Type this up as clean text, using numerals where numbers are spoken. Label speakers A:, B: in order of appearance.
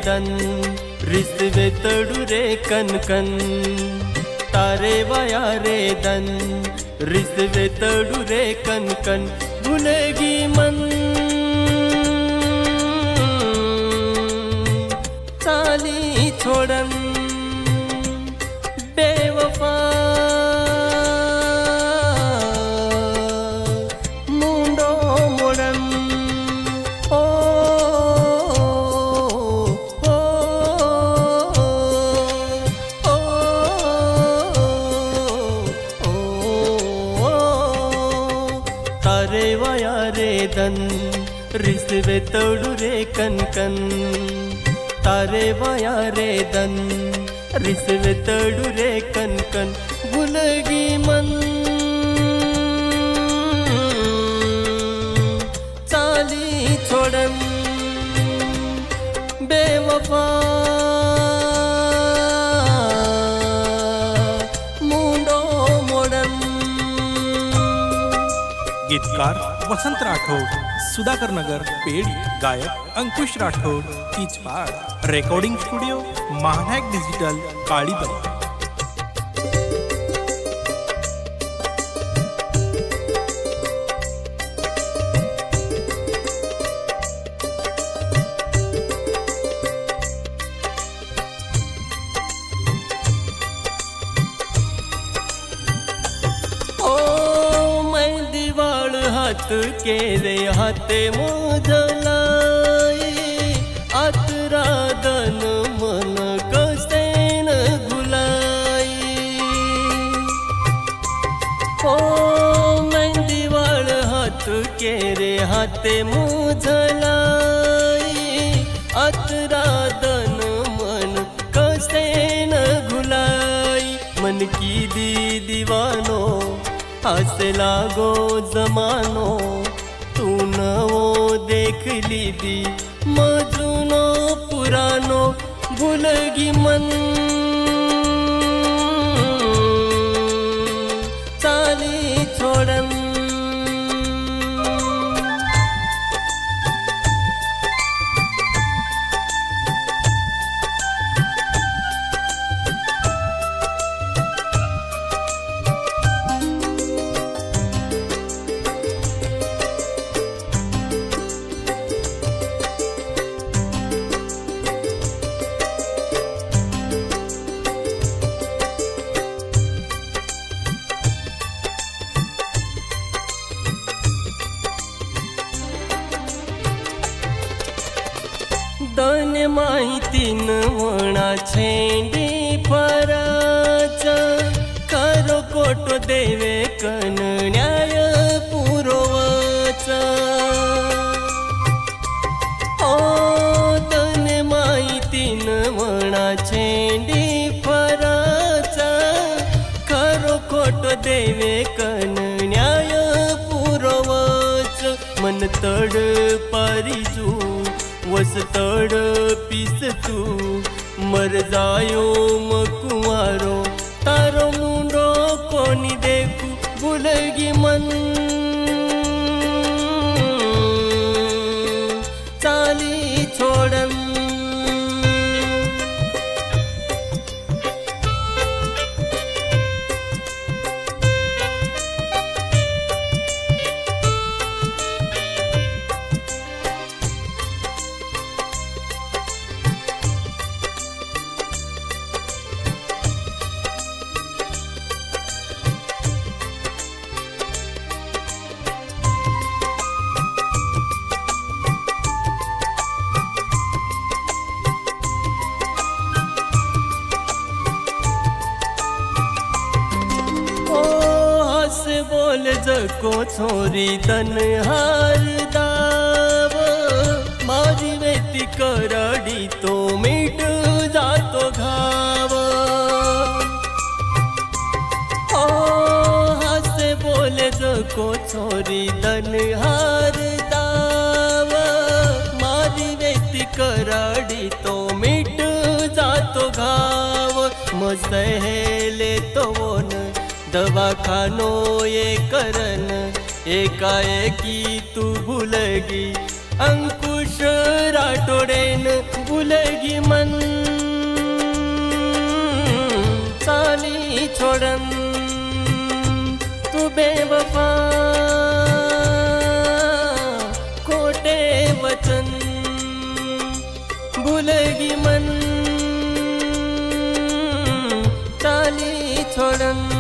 A: दन रिसवे तड़ू रे कन कन तारे वाया रे दन रिसवे तड़ू रे कन कन भूलेगी मन चाली छोड़न बेवफा मुंडो मोड़न ओ ओ ओ ओ तारे वाया रे दन रिसवे तोड़ू रे कन कन तारे वाया रे दन रिसवे तड़ू रे कन कन भूलगी मन चाली छोड़न बेवफा मुंडो मोड़न।
B: गीतकार वसंत राठोड, सुधाकर नगर, पेड़ी। गायक अंकुश राठोड, कीचपाड। रेकॉर्डिंग स्टुडिओ महानायक डिजिटल, काळीबंद।
A: हाथ के रे हाथे मोजलाई आतरा दन मन कसेन गुलाई ओ मेहंदीवाळ हाथ के रे हाथे मोजलाई आतरा दन मन कसेन गुलाई मन की दी दीवानो हस लागो जमानो तू नवो देख लीदी मजूनो पुरानो भूलगी मन चाली छोड़न दन माहितीन म्हणा छेंडी फराचा करो कोटो देवे कन न्याय पुरोवाचा ओ दन माहितीन म्हणा छेंडी फराचा करो कोटो देवे कन न्याय पुरोवाच मन तड पारिजू वस तड़ पीस तू मर जायो मकुआरो तारो मुंडो कोनी देखू भूलगी मन चाली छोड़न बोल जको छोरी तन हार दाव मारी वेती करडी तो मिट जातो घाव ओ हसे बोले जको छोरी तन हार दाव मारी वेती करडी तो मिट जातो घाव मसहेले तो वन दवाखानो ये करन एकाएकी तू भूलगी अंकुश राठोडेन भुलगी मन चाली छोडन तू बेवफा खोटे वचन भुलगी मन चाली छोडन